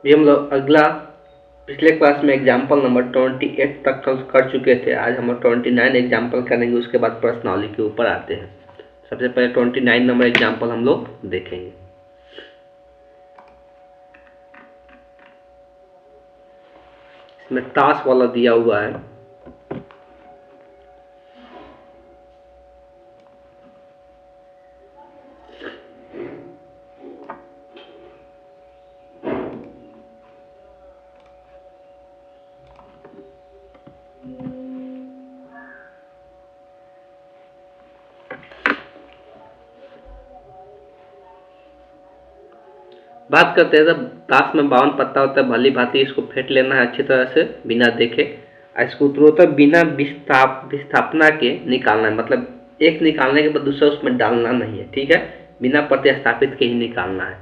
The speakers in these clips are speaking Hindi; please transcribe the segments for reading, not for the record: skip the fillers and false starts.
भी हम लोग अगला पिछले क्लास में एग्जाम्पल नंबर 28 तक कर चुके थे। आज हम 29 एग्जाम्पल करेंगे, उसके बाद प्रश्नावली के ऊपर आते हैं। सबसे पहले 29 नंबर एग्जाम्पल हम लोग देखेंगे। इसमें ताश वाला दिया हुआ है। बात करते हैं, जब ताश में 52 पत्ता होता है, भली भांति इसको फेंट लेना है अच्छी तरह से बिना देखे। इसको उत्तरोत्तर बिना विस्थापना के निकालना है, मतलब एक निकालने के बाद दूसरा उसमें डालना नहीं है, ठीक है। बिना प्रतिस्थापित के ही निकालना है।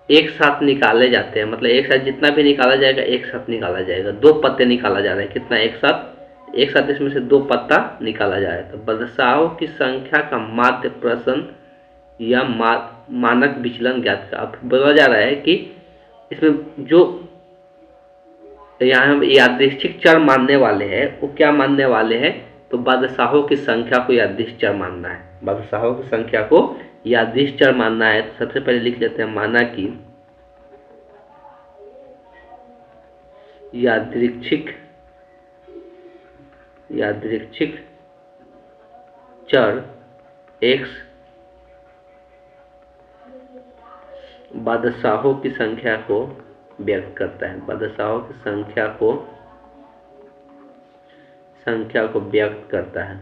एक साथ निकाले जाते हैं, मतलब एक साथ जितना भी निकाला जाएगा एक साथ निकाला जाएगा। 2 पत्ते निकाला जा रहा है, कितना? एक साथ इसमें से 2 पत्ता निकाला जा रहा है। तो बदशाहों की संख्या का माध्य प्रश्न या मानक विचलन ज्ञात का। अब बोला जा रहा है कि इसमें जो यहाँ हम यादृच्छिक चर मानने वाले हैं वो क्या मानने वाले हैं? तो बादशाहों की संख्या को यादृच्छिक चर मानना है। बादशाहों की संख्या को यादृच्छिक चर मानना है। तो सबसे पहले लिख लेते हैं, माना कि यादृच्छिक चर x बादशाहों की संख्या को व्यक्त करता है। बादशाहों की संख्या को व्यक्त करता है।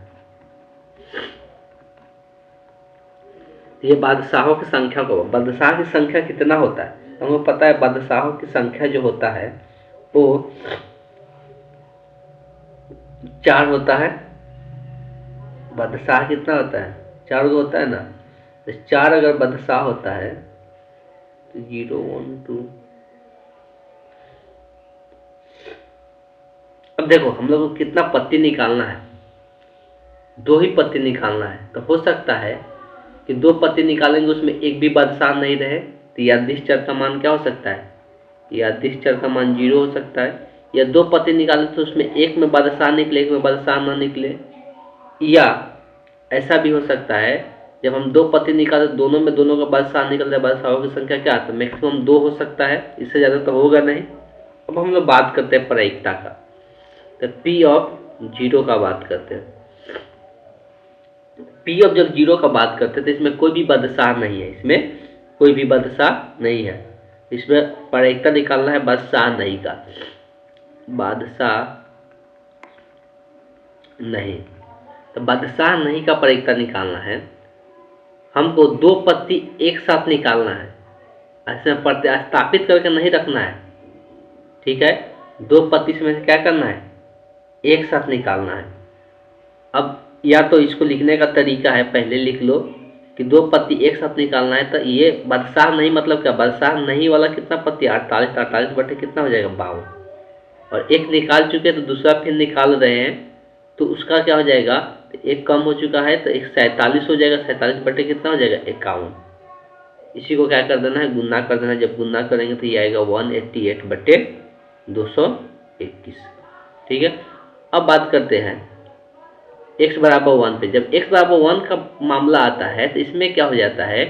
ये बादशाहों की संख्या को, बादशाह की संख्या कितना होता है हमको पता है। बादशाहों की संख्या जो होता है वो 4 होता है। बादशाह कितना होता है? 4 होता है ना। तो 4 अगर बादशाह होता है तो 0 1 2। अब देखो हम लोग को कितना पत्ती निकालना है? 2 ही पत्ती निकालना है। तो हो सकता है कि 2 पत्ती निकालेंगे उसमें एक भी बादशाह नहीं रहे, तो यादृच्छिक चर का मान क्या हो सकता है? यादृच्छिक चर का मान 0 हो सकता है। या 2 पत्ती निकाले तो उसमें एक में बादशाह निकले, एक में बादशाह ना निकले। या ऐसा भी हो सकता है जब हम 2 पत्ती निकाले दोनों में दोनों का बादशाह निकल जाए। बादशाहों की संख्या क्या आता है? मैक्सिमम 2 हो सकता है, इससे ज़्यादा तो होगा नहीं। अब हम लोग बात करते हैं प्रायिकता का। तो P ऑफ 0 का बात करते हैं। P ऑफ जब 0 का बात करते हैं तो इसमें कोई भी बादशाह नहीं है। इसमें प्रायिकता निकालना है बादशाह नहीं का। बादशाह नहीं, तो बादशाह नहीं का प्रायिकता निकालना है। हमको 2 पत्ती एक साथ निकालना है, इसमें प्रतिस्थापित करके नहीं रखना है, ठीक है। 2 पत्ती में से क्या करना है? एक साथ निकालना है। अब या तो इसको लिखने का तरीका है, पहले लिख लो कि 2 पत्ती एक साथ निकालना है। तो ये बादशाह नहीं मतलब क्या? बादशाह नहीं वाला कितना पत्ती? 48। 48 बटे कितना हो जाएगा? 52। और एक निकाल चुके तो दूसरा फिर निकाल रहे हैं, तो उसका क्या हो जाएगा? एक कम हो चुका है तो एक 47 हो जाएगा। 47 बटे कितना हो जाएगा? 51। इसी को क्या कर देना है? गुना कर देना है। जब गुना करेंगे तो ये आएगा 188 बटे 221, ठीक है। अब बात करते हैं x बराबर 1 पे। जब x बराबर 1 का मामला आता है तो इसमें क्या हो जाता है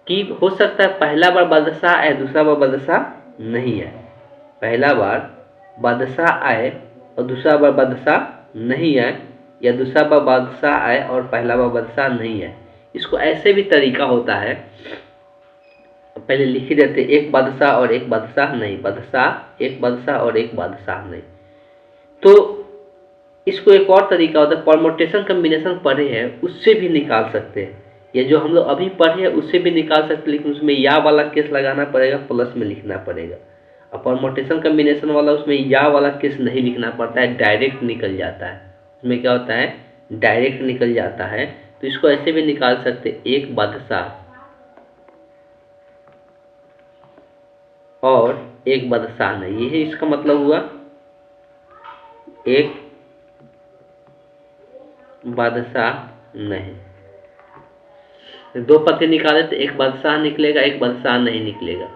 कि हो सकता है पहला बार बादशाह आए, दूसरा बार बादशाह नहीं आए। पहला बार बादशाह आए और दूसरा बार बादशाह नहीं आए, या दूसरा बार बादशाह आए और पहला बार बादशाह नहीं आए। इसको ऐसे भी तरीका होता है, पहले लिख ही देते, एक बादशाह और एक बादशाह नहीं, बादशाह एक बादशाह और एक बादशाह नहीं। तो इसको एक और तरीका होता है, परमुटेशन कम्बिनेशन पढ़े हैं उससे भी निकाल सकते हैं। ये जो हम लोग अभी पढ़े हैं उससे भी निकाल सकते हैं, लेकिन उसमें या वाला केस लगाना पड़ेगा, प्लस में लिखना पड़ेगा। और परमुटेशन कम्बिनेशन वाला उसमें या वाला केस नहीं लिखना पड़ता है, डायरेक्ट निकल जाता है। उसमें क्या होता है? डायरेक्ट निकल जाता है। तो इसको ऐसे भी निकाल सकते, एक बादशाह और एक बादशाह नहीं, ये इसका मतलब हुआ एक बादशाह नहीं। 2 पत्ते निकाले तो एक बादशाह निकलेगा, एक बादशाह नहीं निकलेगा।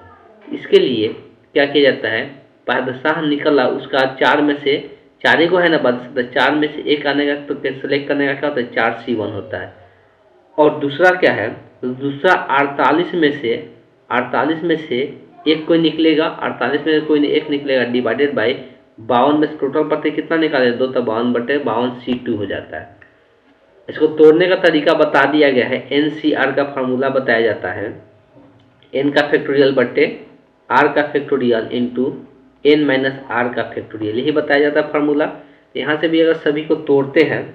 इसके लिए क्या किया जाता है, बादशाह निकला उसका 4 में से 4 ही को है ना बादशाह, तो 4 में से एक आने का तो सेलेक्ट करने का क्या होता है, 4C1 होता है। और दूसरा क्या है, दूसरा 48 में से एक कोई निकलेगा, 48 में कोई एक निकलेगा डिवाइडेड बाई 52 में से टोटल पत्ते कितना निकाले, 2, तो 52/52 C2 हो जाता है। इसको तोड़ने का तरीका बता दिया गया है, NCR का फार्मूला बताया जाता है, n का फैक्टोरियल बटे r का factorial into n minus r का फैक्टोरियल, यही बताया जाता है फार्मूला। यहाँ से भी अगर सभी को तोड़ते हैं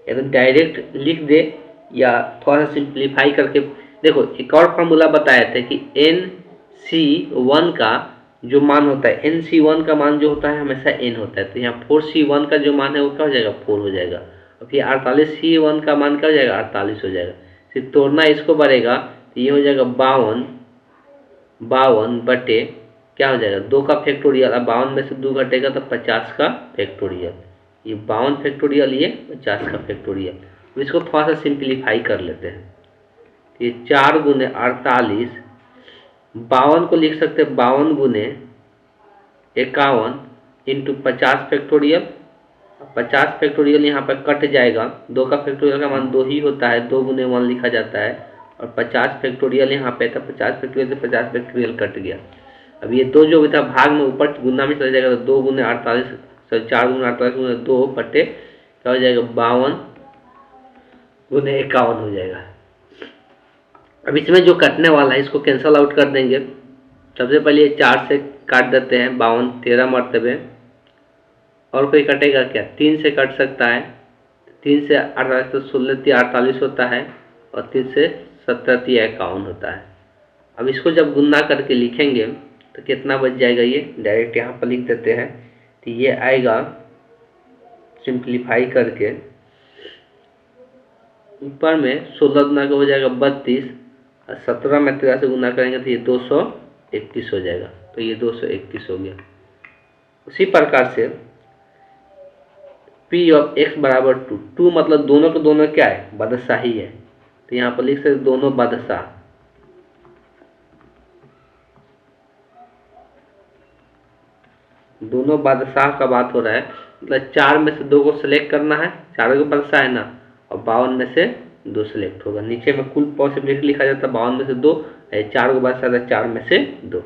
या तो डायरेक्ट लिख दे या थोड़ा सा सिंप्लीफाई करके देखो। एक और फार्मूला बताए थे कि NC1 का जो मान होता है, NC1 का मान जो होता है हमेशा n होता है, तो यहाँ 4C1 का जो मान है वो क्या हो जाएगा, 4 हो जाएगा। और फिर 48C1 का मान क्या हो जाएगा, 48 हो जाएगा। फिर तोड़ना इसको बढ़ेगा तो ये हो जाएगा 52 बटे क्या हो जाएगा, 2 का फैक्टोरियल, अब 52 में से 2 घटेगा तो 50 का फैक्टोरियल, ये 52 फैक्टोरियल, ये 50 का फैक्टोरियल। तो इसको थोड़ा सा सिंप्लीफाई कर लेते हैं, ये 4 गुने 48, 52 को लिख सकते हैं 52 गुने 51 इंटू 50 फैक्टोरियल। 50 फैक्टोरियल यहाँ पर कट जाएगा, 2 का फैक्टोरियल का मान 2 ही होता है, 2 गुने 1 लिखा जाता है, और 50 फैक्टोरियल यहाँ पे था, 50 फैक्टोरियल से 50 फैक्टोरियल कट गया। अब ये 2 जो भी था भाग में ऊपर गुना में चला जाएगा, तो 2 गुने 48, 4 गुने 48 गुने 2 बटे क्या हो जाएगा, 52 गुने 51 हो जाएगा। अब इसमें जो कटने वाला है इसको कैंसल आउट कर देंगे। सबसे पहले 4 से काट देते हैं, 52 13 मरतबे, और कोई कटेगा क्या, 3 से कट सकता है, 3 से 48 तो 16 48 होता है, और 3 से 17 51 होता है। अब इसको जब गुना करके लिखेंगे तो कितना बच जाएगा, ये डायरेक्ट यहाँ पर लिख देते हैं, तो ये आएगा सिंप्लीफाई करके ऊपर में 16 गुना का हो जाएगा 32, और 17 में 13 से गुना करेंगे तो ये 231 हो जाएगा, तो ये 231 हो गया। उसी प्रकार से P ऑफ x बराबर 2 मतलब दोनों के दोनों क्या है, बादशाह ही है, तो यहाँ पर लिख सकते दोनों बादशाह, दोनों बादशाह का बात हो रहा है, मतलब 4 में से 2 को सिलेक्ट करना है, चारों के बादशाह है ना, और 52 में से 2 सिलेक्ट होगा। नीचे में कुल पॉसिबिलिटी लिखा जाता है 52 में से 2, 4 के बादशाह था 4 में से 2।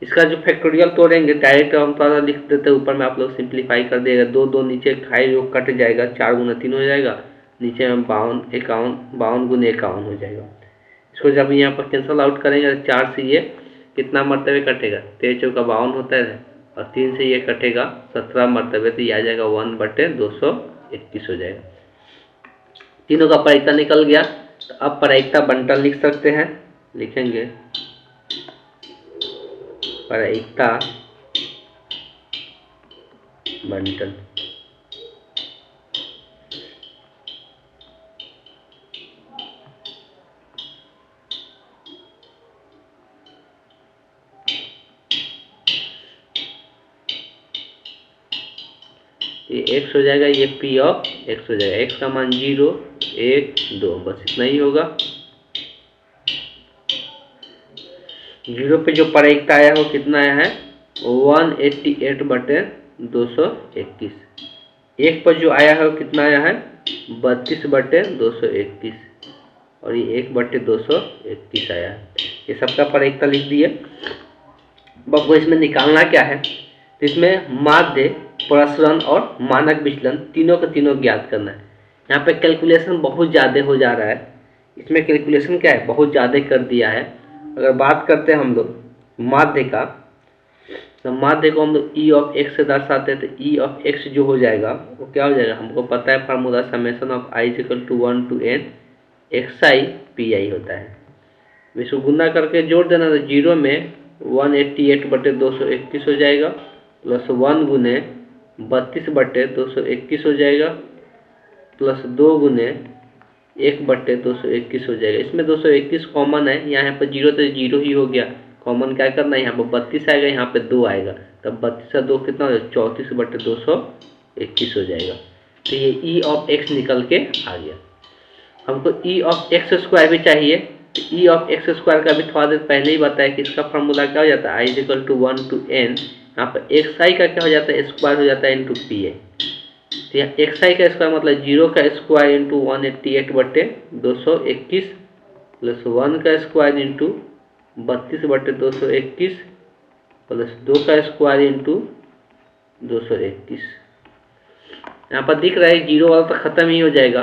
इसका जो फैक्टोरियल तोड़ेंगे डायरेक्ट हम थोड़ा लिख देते हैं, ऊपर में आप लोग सिंप्लीफाई कर दिएगा, 2 नीचे खाई जो कट जाएगा, 4 गुना 3 हो जाएगा, नीचे में 52 गुने 51 हो जाएगा। इसको जब यहाँ पर कैंसल आउट करेंगे तो 4 से ये कितना मरतबे कटेगा, 13 चौका 52 होता है, और 3 से ये कटेगा 17 मरतबे, तो ये आ जाएगा 1/221 हो जाएगा। तीनों का प्रायिकता निकल गया। तो अब प्रायिकता बंटन लिख सकते हैं, लिखेंगे प्रायिकता बंटन। ये x हो जाएगा, ये P ऑफ x हो जाएगा, x का मान 0 1 2, बस इतना ही होगा। 0 पे जो प्रायिकता आया वो कितना आया है, 188/221। 1 पर जो आया है वो कितना आया है, 32/221, और ये 1/221 आया है। ये सबका प्रायिकता लिख दिए। अब इसमें निकालना क्या है, तो इसमें माध्य, प्रसरण और मानक विचलन तीनों के तीनों ज्ञात करना है। यहाँ पे कैलकुलेशन बहुत ज़्यादा हो जा रहा है, इसमें कैलकुलेशन क्या है, बहुत ज़्यादा कर दिया है। अगर बात करते हैं हम लोग माध्य का, तो माध्य को हम लोग ई ऑफ एक्स से दर्शाते हैं, तो ई ऑफ एक्स जो हो जाएगा वो क्या हो जाएगा, हमको पता है formula, summation of i equal to 1 to n xi pi होता है। इसको गुना करके जोड़ देना, तो 0 में 188/221 हो जाएगा, प्लस 1 गुने 32/221 हो जाएगा, प्लस 2 गुने 1/221 हो जाएगा। इसमें 221 कॉमन है, यहाँ पर 0 तो 0 ही हो गया, कॉमन क्या करना है, यहाँ पर 32 आएगा, यहाँ पे 2 आएगा, तब 32 का 2 कितना हो जाएगा, 34/221 हो जाएगा। तो ये ई ऑफ एक्स निकल के आ गया। हमको ई ऑफ एक्स स्क्वायर भी चाहिए, ई ऑफ एक्स स्क्वायर का भी थोड़ा देर पहले ही बताया कि इसका फॉर्मूला क्या हो जाता है, i is equal to 1 to n, यहाँ पर एक्स आई का क्या हो जाता है, स्क्वायर हो जाता है इंटू पी ए। तो यहाँ एक्स आई का स्क्वायर मतलब 0 का स्क्वायर इंटू 188/221 प्लस 1 का स्क्वायर इंटू 32/221 प्लस 2 का स्क्वायर इंटू 221। यहाँ पर दिख रहा है 0 वाला तो खत्म ही हो जाएगा।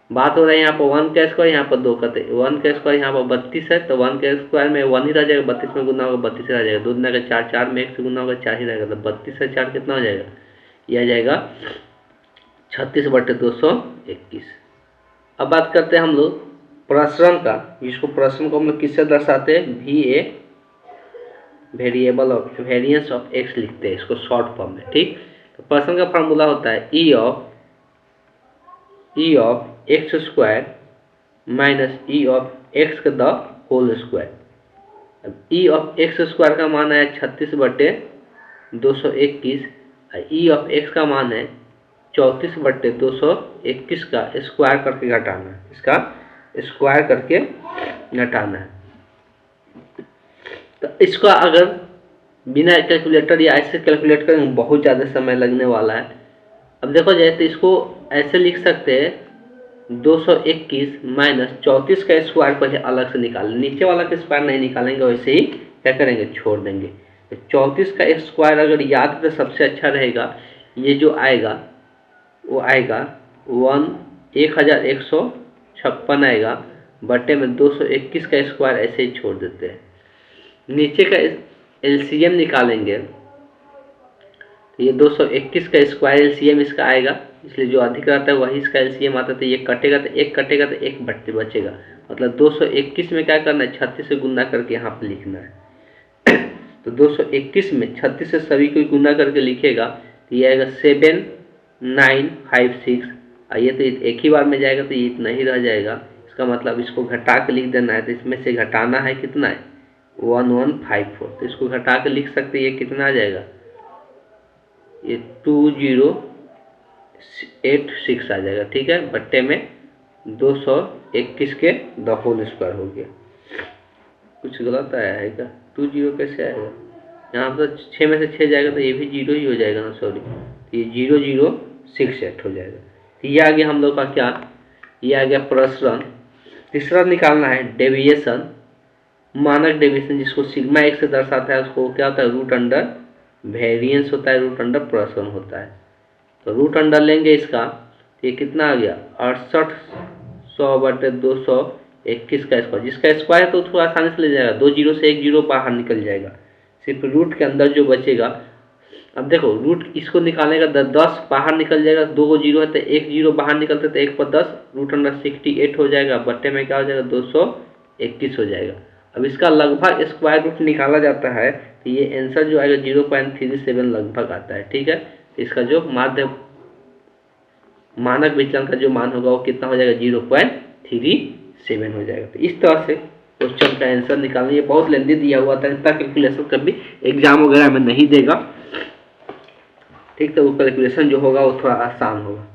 बात हो रहा है यहाँ पर 1 का स्क्वायर, यहाँ पर 2 का, 1 का स्क्वायर यहाँ पर 32 है, तो 1 के स्क्वायर में 1 ही रह जाएगा, 32 में गुना होगा 32 रह जाएगा, 2 दुना का 4, 4 में 1 से गुना होगा 4 ही रहेगा, तो 32 से 4 कितना हो जाएगा, यह आ जाएगा 36/221। अब बात करते हैं हम लोग प्रसरण का, जिसको प्रसरण को हम लोग किससे दर्शाते हैं, V a variable of variance of x लिखते हैं इसको शॉर्ट फॉर्म में। ठीक, तो प्रसरण का फार्मूला होता है e of x square minus e of x the whole square. अब ई ऑफ एक्स स्क्वायर का मान है 36/221, ई ऑफ एक्स का मान है 34/221 का स्क्वायर करके घटाना है, इसका स्क्वायर करके घटाना है। तो इसका अगर बिना कैलकुलेटर या ऐसे कैलकुलेट करेंगे बहुत ज़्यादा समय लगने वाला है। अब देखो जाए तो इसको ऐसे लिख सकते हैं 221 माइनस 34 का स्क्वायर पहले अलग से निकालें, नीचे वाला का स्क्वायर नहीं निकालेंगे, वैसे ही क्या करेंगे, छोड़ देंगे। तो 34 का स्क्वायर अगर याद तो सबसे अच्छा रहेगा, ये जो आएगा वो आएगा 1156 आएगा, बटे में 221 का स्क्वायर ऐसे ही छोड़ देते हैं। नीचे का एलसीएम निकालेंगे तो ये 221 का स्क्वायर एलसीएम इसका आएगा, इसलिए जो अधिक रहता है वही इसका एलसीएम आता है, तो ये कटेगा तो एक कटेगा तो एक बचेगा, मतलब 221 में क्या करना है, 36 से गुना करके यहाँ पर लिखना है। तो 221 में 36 से सभी को गुना करके लिखेगा तो ये आएगा 7956, ये तो एक ही बार में जाएगा तो ये इतना ही रह जाएगा। इसका मतलब इसको घटा के लिख देना है, तो इसमें से घटाना है कितना है, 1154, तो इसको घटा के लिख सकते हैं, ये कितना आ जाएगा, ये 2086 आ जाएगा। ठीक है, बट्टे में 221 के द होल स्क्वायर हो गया। कुछ गलत आया है क्या, 20 कैसे आएगा, यहाँ पर तो 6 में से 6 जाएगा तो ये भी 0 ही हो जाएगा ना, सॉरी, तो ये 0068 हो जाएगा। तो ये आ गया हम लोग का क्या, ये आ गया प्रसरण। तीसरा निकालना है डेविएशन, मानक डेविएशन, जिसको सिग्मा एक से दर्शाता है, उसको क्या होता है, रूट अंडर वेरिएंस होता है, रूट अंडर प्रसरण होता है। तो रूट अंडर लेंगे इसका, तो ये कितना आ गया, 6800/221 का स्क्वायर, जिसका स्क्वायर तो थोड़ा आसानी से ले जाएगा, 2 जीरो से 1 जीरो बाहर निकल जाएगा, सिर्फ रूट के अंदर जो बचेगा। अब देखो रूट इसको निकालने का 10 बाहर निकल जाएगा, 2 जीरो है तो 1 जीरो बाहर निकलते तो 1 पर 10, रूट अंडर 68 हो जाएगा, बट्टे में क्या हो जाएगा, 221 हो जाएगा। अब इसका लगभग स्क्वायर रूट निकाला जाता है तो ये आंसर जो आएगा 0.37 लगभग आता है। ठीक है, तो इसका जो मानक विचलन का जो मान होगा वो कितना हो जाएगा, 0.37 हो जाएगा। तो इस तरह से क्वेश्चन का आंसर निकालना, ये बहुत लेंदी दिया हुआ था, इतना कैलकुलेशन कभी एग्जाम वगैरह में नहीं देगा। ठीक, तो वो कैलकुलेशन जो होगा वो थोड़ा आसान होगा।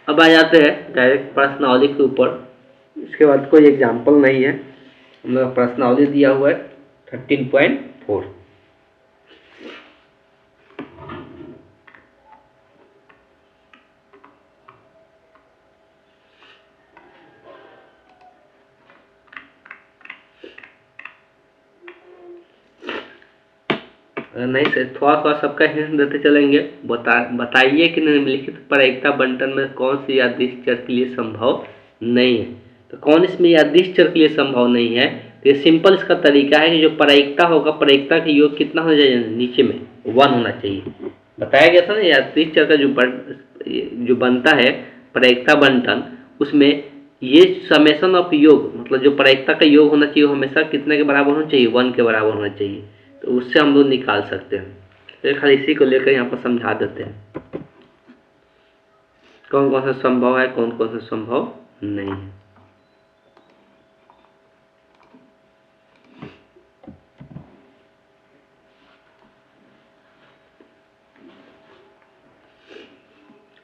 अब आ जाते हैं डायरेक्ट प्रश्नावली के ऊपर, इसके बाद कोई एग्जाम्पल नहीं है, हम लोग प्रश्नावली दिया हुआ है 13.4। नहीं सर, थोड़ा सबका हिंट देते चलेंगे। बताइए कि निम्नलिखित प्रायिकता बंटन में कौन सी यादृश चर के लिए संभव नहीं है। तो कौन इसमें यादृश चर के लिए संभव नहीं है, तो ये सिंपल इसका तरीका है कि जो प्रायिकता होगा, प्रायिकता का योग कितना हो जाएगा, नीचे में 1 होना चाहिए। बताया गया था ना, यादृश चर का जो बनता है प्रायिकता बंटन, उसमें ये समेशन ऑफ योग, मतलब जो प्रायिकता का योग होना चाहिए, हमेशा कितने के बराबर होना चाहिए, 1 के बराबर होना चाहिए। तो उससे हम लोग निकाल सकते हैं। तो खाली इसी को लेकर यहाँ पर समझा देते हैं कौन कौन सा संभव है, कौन कौन सा संभव नहीं है।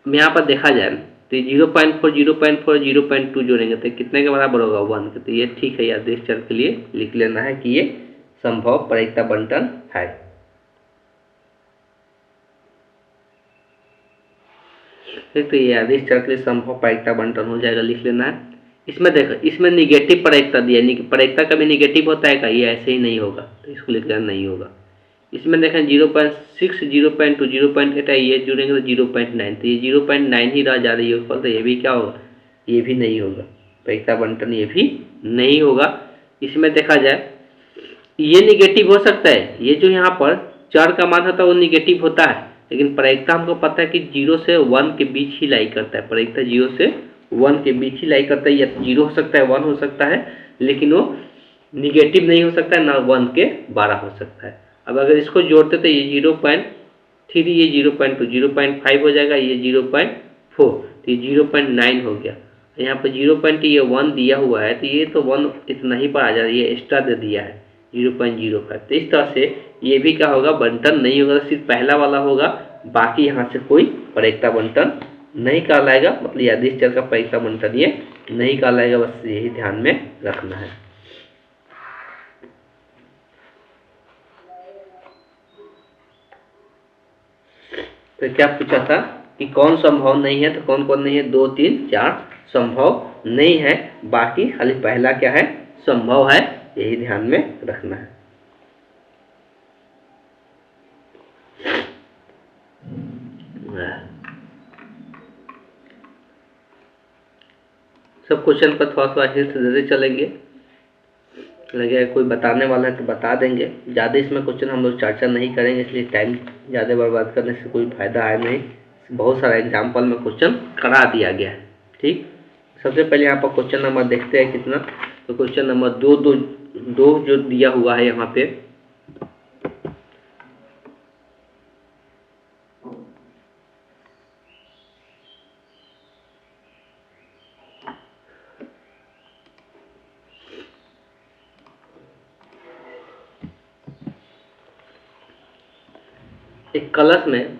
यहाँ पर देखा जाए तो ये 0.4 0.4 0.2 जोड़ेंगे तो कितने के बराबर होगा 1 के। तो ये ठीक है, यादृच्छिक चर के लिए लिख लेना है कि ये संभव प्रायिकता बंटन है। ठीक, तो ये यादृच्छिक चर के लिए संभव प्रायिकता बंटन हो जाएगा, लिख लेना है। इसमें देखो, इसमें निगेटिव प्रायिकता दिया है, प्रायिकता कभी निगेटिव होता है क्या? ये ऐसे ही नहीं होगा, तो इसको लिख लेना नहीं होगा। इसमें देखें 0.6 0.2 0.8 है, ये जुड़ेंगे तो 0.9, तो ये 0.9 ही रह जा रही है ऊपर, तो ये भी क्या होगा? ये भी नहीं होगा, प्रायिकता बंटन ये भी नहीं होगा। इसमें देखा जाए ये निगेटिव हो सकता है, ये जो यहाँ पर चर का मान होता है वो निगेटिव होता है, लेकिन प्रायिकता हमको पता है कि 0 से 1 के बीच ही लाई करता है। प्रायिकता 0 से 1 के बीच ही लाई करता है, या 0 हो सकता है 1 हो सकता है, लेकिन वो निगेटिव नहीं हो सकता है, ना 1 के 12 हो सकता है। अब अगर इसको जोड़ते तो ये 0.3, ये 0.2 0.5 हो जाएगा, ये 0.4, तो ये 0.9 हो गया। यहाँ पर 0. ये 1 दिया हुआ है, तो ये तो 1 इतना ही पर आ जा रहा है, ये एक्स्ट्रा दे दिया है 0.05। तो इस तरह से ये भी क्या होगा? बंटन नहीं होगा, सिर्फ पहला वाला होगा, बाकी यहाँ से कोई प्रायिकता बंटन नहीं कहलाएगा। मतलब यादृच्छिक चर का प्रायिकता बंटन ये नहीं कहलाएगा, बस यही ध्यान में रखना है। तो क्या पूछा था कि कौन संभव नहीं है? तो कौन कौन नहीं है? 2 3 4 संभव नहीं है, बाकी खाली पहला क्या है? संभव है, यही ध्यान में रखना है। सब क्वेश्चन पर थोड़ा सा हिंट देते चलेंगे, लगे कोई बताने वाला है तो बता देंगे। ज़्यादा इसमें क्वेश्चन हम लोग चर्चा नहीं करेंगे, इसलिए टाइम ज़्यादा बर्बाद करने से कोई फायदा है नहीं। बहुत सारा एग्जाम्पल में क्वेश्चन करा दिया गया है। ठीक, सबसे पहले यहाँ पर क्वेश्चन नंबर देखते हैं कितना। तो क्वेश्चन नंबर 2 जो दिया हुआ है यहाँ पे, एक कलश में,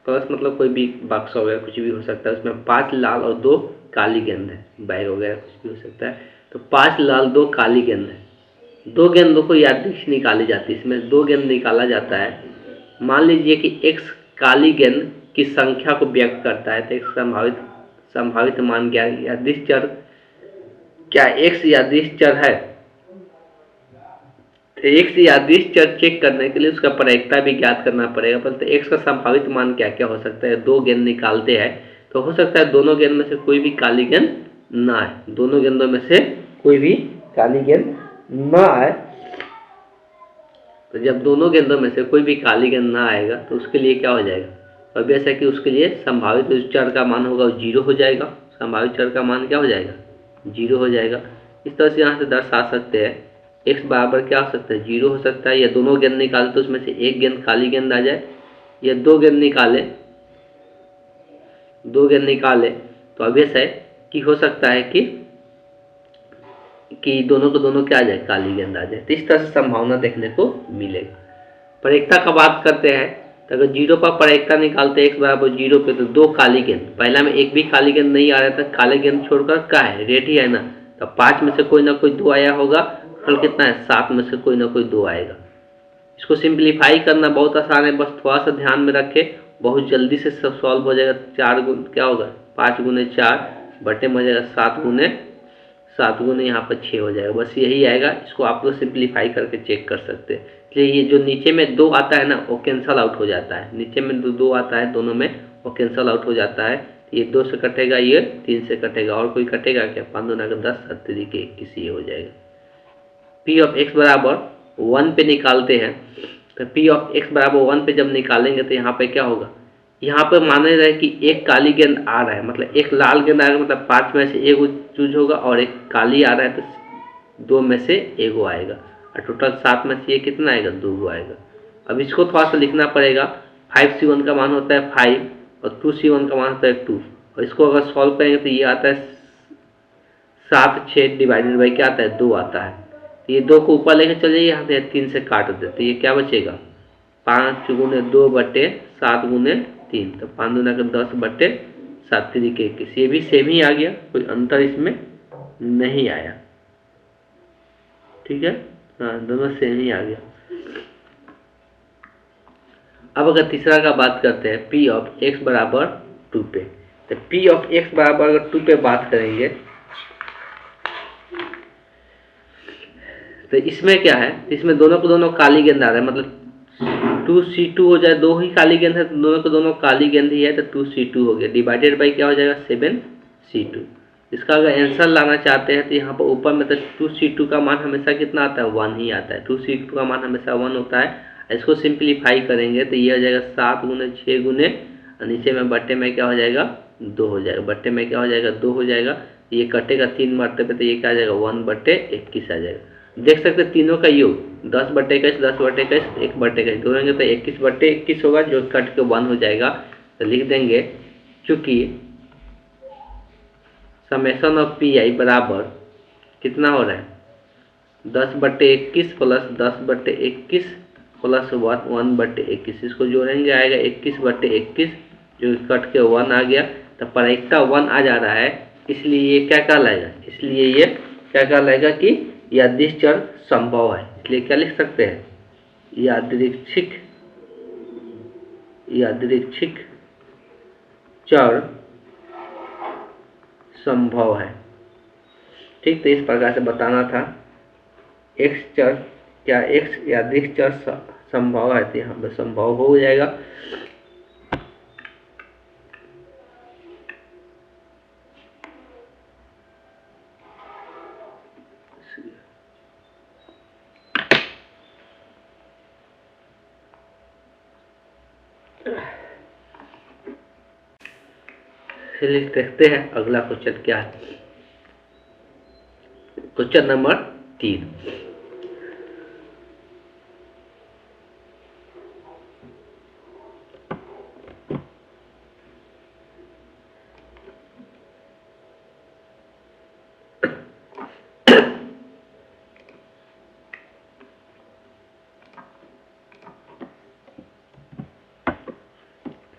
कलश मतलब कोई भी बक्स हो गया, कुछ भी हो सकता है, उसमें 5 लाल और 2 काली गेंद है, बैग वगैरह कुछ भी हो सकता है। तो 5 लाल 2 काली गेंद है, 2 गेंदों को यादृच्छिक निकाली जाती है। इसमें 2 गेंद निकाला जाता है। मान लीजिए कि x काली गेंद की संख्या को व्यक्त करता है, तो एक संभावित मान क्या है? यादृच्छिक चर, क्या x यादृच्छिक चर है? तो x यादृच्छिक चर चेक करने के लिए उसका प्रायिकता भी ज्ञात करना पड़ेगा। परंतु x का संभावित मान क्या क्या हो सकता है? 2 गेंद निकालते हैं, तो हो सकता है दोनों गेंद में से कोई भी काली गेंद ना आए, दोनों गेंदों में से कोई भी काली गेंद ना आए। तो जब दोनों गेंदों में से कोई भी काली गेंद ना आएगा तो उसके लिए क्या हो जाएगा? ऑब्वियस है कि उसके लिए संभावित चर का मान होगा 0 हो जाएगा। संभावित चर का मान क्या हो जाएगा? 0 हो जाएगा। इस तरह से यहाँ से दर्शा सकते हैं x बराबर क्या हो सकता है? 0 हो सकता है, या दोनों गेंद निकाले तो उसमें से एक गेंद काली गेंद आ जाए, या 2 गेंद निकाले तो ऑब्वियस है कि हो सकता है कि दोनों को दोनों क्या आ जाए? काली गेंद आ जाए। तो इस तरह से संभावना देखने को मिलेगा। प्रायिकता का बात करते हैं, तो अगर 0 पर प्रायिकता निकालते हैं x बराबर 0 पे, तो 2 काली गेंद, पहला में एक भी काली गेंद नहीं आ रहा था, काले गेंद छोड़कर क्या है? रेड ही है ना। तो 5 में से कोई ना कोई 2 आया होगा, फल कितना है? 7 में से कोई ना कोई 2 आएगा। इसको सिंप्लीफाई करना बहुत आसान है, बस थोड़ा सा ध्यान में रखें, बहुत जल्दी से सब सॉल्व हो जाएगा। 4 गुण क्या होगा? 5 गुने 4 बटे में हो जाएगा 7 गुने यहाँ पर 6 हो जाएगा, बस यही आएगा। इसको आप लोग सिंप्लीफाई करके चेक कर सकते हैं। इसलिए ये जो नीचे में 2 आता है ना, वो कैंसल आउट हो जाता है। नीचे में 2 आता है, दोनों में वो कैंसल आउट हो जाता है। ये 2 से कटेगा, ये 3 से कटेगा, और कोई कटेगा क्या? 5 दूना का 10, 7 तरीके 21 ये हो जाएगा। पी ऑफ एक्स बराबर 1 पे निकालते हैं, तो पी ऑफ एक्स बराबर 1 पे जब निकालेंगे तो यहाँ पे क्या होगा? यहाँ पे माने रहे कि एक काली गेंद आ रहा है, मतलब एक लाल गेंद आ रहा है, मतलब 5 में से एक चूज होगा, और एक काली आ रहा है तो 2 में से एक आएगा, और टोटल 7 में से ये कितना आएगा? 2 आएगा। अब इसको थोड़ा सा लिखना पड़ेगा। 5c1 का मान होता है 5 और 2c1 का मान होता है 2, और इसको अगर सॉल्व करेंगे तो ये आता है 7 6 डिवाइडेड बाई क्या आता है? 2 आता है। ये 2 को ऊपर लेके चले जाइए, यहाँ से 3 से काट देते, तो ये क्या बचेगा? 5 गुने 2 बटे 7 गुने 3, तो 5 दूना का 10 बटे 7 3 21, ये भी सेम ही आ गया, कोई अंतर इसमें नहीं आया। ठीक है, हाँ दोनों सेम ही आ गया। अब अगर तीसरा का बात करते हैं P ऑफ x बराबर 2 पे, तो P ऑफ x बराबर अगर 2 पे बात करेंगे तो इसमें क्या है, इसमें दोनों को दोनों काली गेंद आ रहा है, मतलब 2c2 हो जाए, दो ही काली गेंद है तो दोनों को दोनों काली गेंद ही है, तो 2c2 हो गया, डिवाइडेड बाई क्या हो जाएगा 7c2। इसका अगर आंसर लाना चाहते हैं तो यहाँ पर ऊपर में तो 2c2 का मान हमेशा कितना आता है 1 ही आता है, 2c2 का मान हमेशा 1 होता है। इसको सिंप्लीफाई करेंगे तो ये हो जाएगा 7 गुने 6 गुने, नीचे में बट्टे में क्या हो जाएगा 2 हो जाएगा, बट्टे में क्या हो जाएगा 2 हो जाएगा, ये कटेगा 3 मरतबे तो ये क्या आ जाएगा 1/21 आ जाएगा। देख सकते हैं तीनों का योग 10/21 10/21 1/21 जोड़ेंगे तो 21/21 होगा, जो कट के 1 हो जाएगा। तो लिख देंगे चूंकि समेशन ऑफ पी आई बराबर कितना हो रहा है 10/21 प्लस 10/21 प्लस 1/21, इसको जोड़ेंगे आएगा 21/21, जो कट के 1 आ गया, तो प्रायिकता 1 आ जा रहा है, इसलिए ये क्या कहलाएगा, इसलिए ये क्या कहलाएगा कि यादृच्छिक चर संभव है। इसलिए क्या लिख सकते हैं यादृच्छिक चर संभव है। ठीक, तो इस प्रकार से बताना था x चर, क्या x यादृच्छिक चर संभव है, तो यहाँ पर संभव हो जाएगा। चलिए देखते हैं अगला क्वेश्चन क्या है। क्वेश्चन नंबर 3,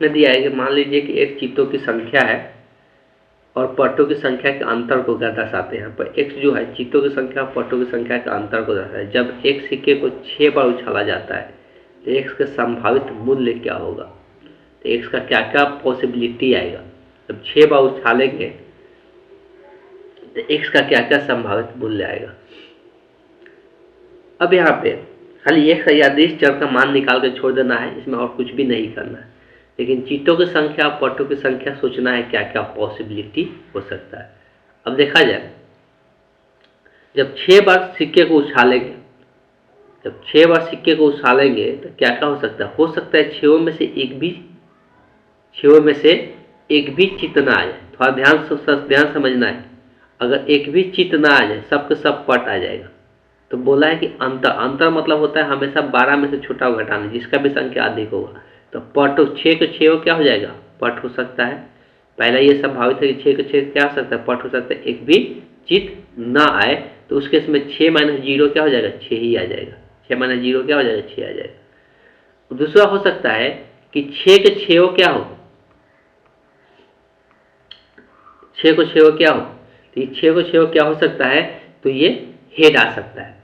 में दिया है कि मान लीजिए कि एक चीतों की संख्या है और पट्टों की संख्या के अंतर को क्या दर्शाते हैं, पर x जो है चीतों की संख्या और पट्टों की संख्या के अंतर को दर्शाता है। जब एक सिक्के को 6 बार उछाला जाता है तो x का संभावित मूल्य क्या होगा, तो x का क्या क्या पॉसिबिलिटी आएगा, जब 6 बार उछालेंगे तो x का क्या क्या संभावित मूल्य आएगा। अब यहाँ पे खाली x यादृच्छिक चर का मान निकाल के छोड़ देना है, इसमें और कुछ भी नहीं करना है, लेकिन चीटों की संख्या और पट्टों की संख्या सोचना है क्या क्या पॉसिबिलिटी हो सकता है। अब देखा जाए, जब 6 बार सिक्के को उछालेंगे, जब 6 बार सिक्के को उछालेंगे तो क्या क्या हो सकता है, हो सकता है 6 में से एक भी चित्त ना आ जाए। थोड़ा ध्यान समझना है, अगर एक भी चित्त ना आ जाए सबके सब पट आ जाएगा। तो बोला है कि अंतर मतलब होता है हमेशा 12 में से छोटा घटाना, जिसका भी संख्या अधिक होगा। तो पट 6 को 6 क्या हो जाएगा पट हो सकता है, पहला ये संभावित है कि 6 को 6 क्या हो सकता है पट हो सकता है, एक भी चित्त ना आए तो उस केस में 6 - 0 क्या हो जाएगा 6 ही आ जाएगा, 6 - 0 क्या हो जाएगा 6 आ जाएगा। दूसरा हो सकता है कि 6 के 6 क्या हो, 6 को 6 क्या हो, तो ये 6 को 6 क्या हो सकता है, तो ये हेड आ सकता है।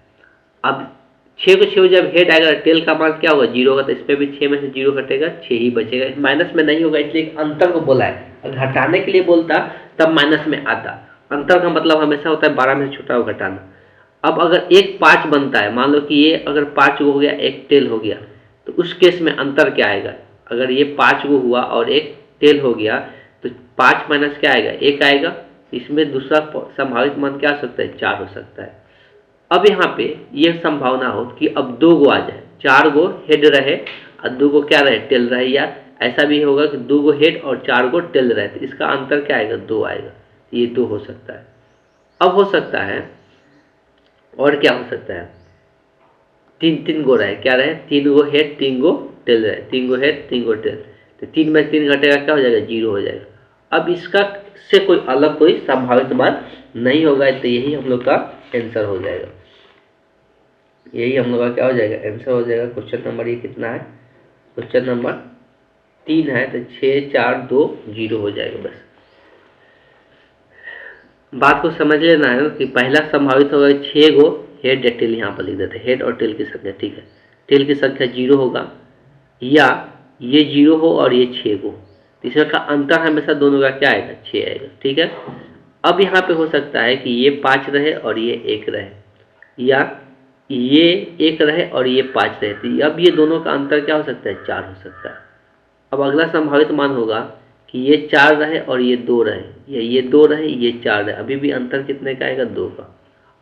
अब 6 को 6 जब हेड आएगा टेल का मान क्या होगा 0 होगा, तो इस पर भी 6 में से 0 घटेगा 6 ही बचेगा, माइनस में नहीं होगा, इसलिए अंतर को बोला है। अगर हटाने के लिए बोलता तब माइनस में आता, अंतर का मतलब हमेशा होता है 12 में से छोटा घटाना। अब अगर एक 5 बनता है, मान लो कि ये अगर 5 गो हो गया एक टेल हो गया, तो उस केस में अंतर क्या आएगा, अगर ये 5 गो हुआ और एक टेल हो गया तो 5 माइनस क्या आएगा 1 आएगा, इसमें दूसरा संभावित मान क्या हो सकता है 4 हो सकता है। अब यहाँ पे ये संभावना हो कि अब 2 गो आ जाए, 4 गो हेड रहे और 2 गो क्या रहे टेल रहे, या ऐसा भी होगा कि 2 गो हेड और 4 गो टेल रहे, तो इसका अंतर क्या आएगा 2 आएगा, ये 2 हो सकता है। अब हो सकता है और क्या हो सकता है, 3 गो रहे, क्या रहे 3 गो हेड 3 गो टेल रहे, 3 गो हेड 3 गो टेल, तो 3 में 3 घटेगा क्या हो जाएगा 0 हो जाएगा। अब इसका से कोई अलग कोई संभावित मान नहीं होगा, तो यही हम लोग का आंसर हो जाएगा, यही हम लोग का क्या हो जाएगा आंसर हो जाएगा। क्वेश्चन नंबर ये कितना है, क्वेश्चन नंबर 3 है, तो 6 4 2 0 हो जाएगा बस। बात को समझ लेना है कि पहला संभावित होगा 6 गो हेड या टेल, यहाँ पर लिख देते हैं हेड और टेल की संख्या, ठीक है। टेल की संख्या 0 होगा या ये 0 हो और ये 6 गो, तीसरा का अंतर हमेशा दोनों का क्या आएगा, 6 आएगा, ठीक है। अब यहाँ पे हो सकता है कि ये 5 रहे और ये 1 रहे, या ये 1 रहे और ये 5 रहे, तो अब ये दोनों का अंतर क्या हो सकता है, 4 हो सकता है। अब अगला संभावित मान होगा कि ये 4 रहे और ये 2 रहे, या ये 2 रहे ये 4 रहे, अभी भी अंतर कितने का आएगा, 2 का।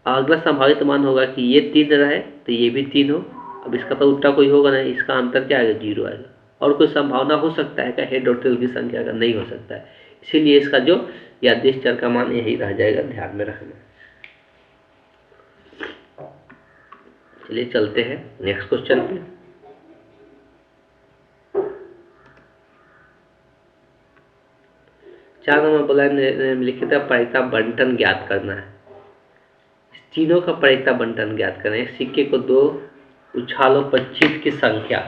अगला संभावित मान होगा कि ये 3 रहे तो ये भी 3 हो, अब इसका तो उल्टा कोई होगा नहीं, इसका अंतर क्या आएगा, 0 आएगा। और कोई संभावना हो सकता है क्या हेड और टेल की संख्या का, नहीं हो सकता है, इसीलिए इसका जो यादृच्छिक चर का मान यही रह जाएगा, ध्यान में रखना। चलिए चलते हैं नेक्स्ट क्वेश्चन पे। चार नंबर बोला निम्नलिखित प्रायिकता बंटन ज्ञात करना है। तीनों का प्रायिकता बंटन ज्ञात करना है। सिक्के को 2 उछालों पर चित की संख्या,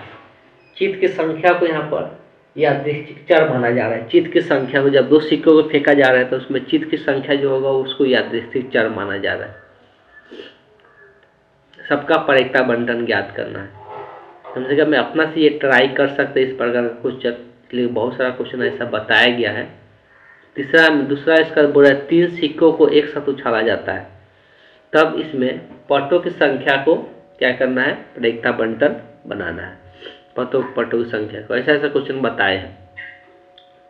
चित की संख्या को यहाँ पर यादृच्छिक चर माना जा रहा है। चित की संख्या को जब 2 सिक्कों को फेंका जा रहा है तो उसमें चित की संख्या जो होगा उसको यादृच्छिक चर माना जा रहा है। सबका प्रायिकता बंटन ज्ञात करना है। कम से कम मैं अपना से ये ट्राई कर सकते इस प्रकार का क्वेश्चन, इसलिए बहुत सारा क्वेश्चन ऐसा बताया गया है। दूसरा इसका बोला 3 सिक्कों को एक साथ उछाला जाता है, तब इसमें पटों की संख्या को क्या करना है, प्रायिकता बंटन बनाना है। पटों की संख्या को ऐसा क्वेश्चन बताए हैं।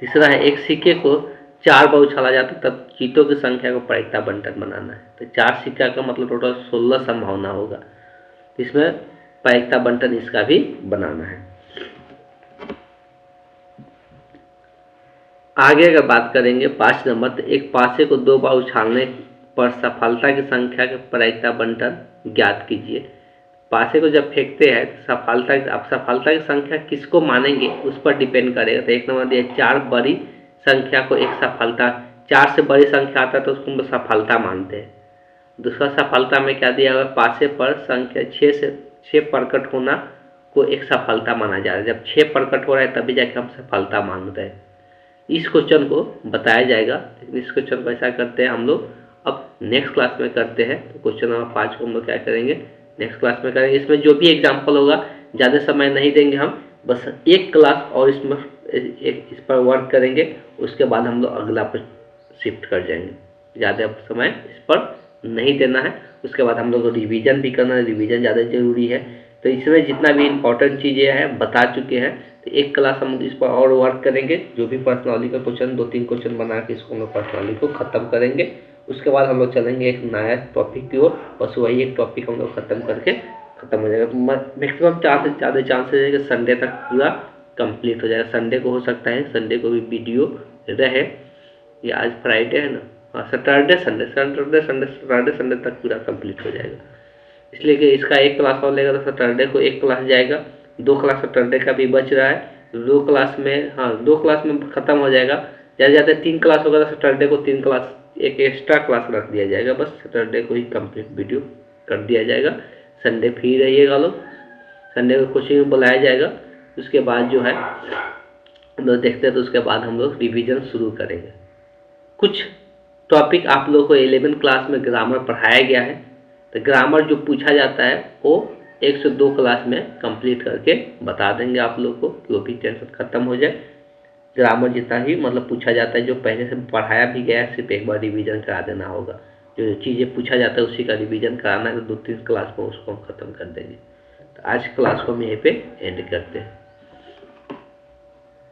तीसरा है एक सिक्के को 4 बार उछाला जाता है तब चीटों की संख्या को प्रायिकता बंटन बनाना है। तो 4 सिक्का का मतलब टोटल 16 संभावना होगा, इसमें प्रायिकता बंटन इसका भी बनाना है। आगे अगर बात करेंगे 5 नंबर, तो एक पासे को 2 बार उछालने पर सफलता की संख्या के प्रायिकता बंटन ज्ञात कीजिए। पासे को जब फेंकते हैं तो सफलता की संख्या किसको मानेंगे उस पर डिपेंड करेगा। तो एक नंबर दिया 4 बड़ी संख्या को एक सफलता, 4 से बड़ी संख्या आता है तो उसको हम सफलता मानते हैं। दूसरा सफलता में क्या दिया हुआ, पासे पर संख्या 6 प्रकट होना को एक सफलता माना जा रहा है। जब 6 प्रकट हो रहा है तभी जाके हम सफलता मानते हैं। इस क्वेश्चन को बताया जाएगा, लेकिन इस क्वेश्चन को ऐसा करते हैं हम लोग अब नेक्स्ट क्लास में करते हैं। तो क्वेश्चन नंबर 5 को हम लोग क्या करेंगे, नेक्स्ट क्लास में करेंगे। इसमें जो भी एग्जाम्पल होगा ज़्यादा समय नहीं देंगे हम, बस एक क्लास और इसमें इस पर वर्क करेंगे, उसके बाद हम लोग अगला पर शिफ्ट कर जाएंगे। ज़्यादा समय इस पर नहीं देना है, उसके बाद हम लोग को रिवीजन भी करना है, रिवीजन ज़्यादा जरूरी है। तो इसमें जितना भी इम्पोर्टेंट चीज़ें हैं बता चुके हैं, तो एक क्लास हम इस पर और वर्क करेंगे। जो भी पर्सनालिटी का क्वेश्चन 2-3 क्वेश्चन बना के इसको हम लोग पर्सनालिटी को ख़त्म करेंगे। उसके बाद हम लोग चलेंगे एक नया टॉपिक की ओर, बस वही एक टॉपिक हम लोग ख़त्म करके ख़त्म हो जाएगा। मैक्सिमम ज़्यादा से ज़्यादा चांसेस है कि संडे तक पूरा कंप्लीट हो जाएगा। संडे को हो सकता है संडे को भी वीडियो रहे, या आज फ्राइडे है ना, हाँ सैटरडे संडे तक पूरा कंप्लीट हो जाएगा। इसलिए कि इसका एक क्लास और लेगा तो सैटरडे को एक क्लास जाएगा, 2 क्लास सैटरडे का भी बच रहा है, 2 क्लास में ख़त्म हो जाएगा। ज़्यादा 3 क्लास होगा तो सैटरडे को 3 क्लास एक एक्स्ट्रा क्लास रख दिया जाएगा, बस सैटरडे को ही कंप्लीट वीडियो कर दिया जाएगा। संडे फ्री रहिएगा लोग, संडे को कोचिंग में बुलाया जाएगा। उसके बाद जो है हम लोग देखते हैं, तो उसके बाद हम लोग रिविज़न शुरू करेंगे। कुछ टॉपिक आप लोग को 11 क्लास में ग्रामर पढ़ाया गया है, तो ग्रामर जो पूछा जाता है वो 1 से 2 क्लास में कंप्लीट करके बता देंगे आप लोग को, कि वो भी टेंशन ख़त्म हो जाए। ग्रामर जितना ही मतलब पूछा जाता है जो पहले से पढ़ाया भी गया है, सिर्फ एक बार रिवीजन करा देना होगा। जो चीज़ें पूछा जाता है उसी का रिवीजन कराना है, तो 2-3 क्लास में उसको हम ख़त्म कर देंगे। तो आज क्लास को हम यहीं पे एंड करते हैं।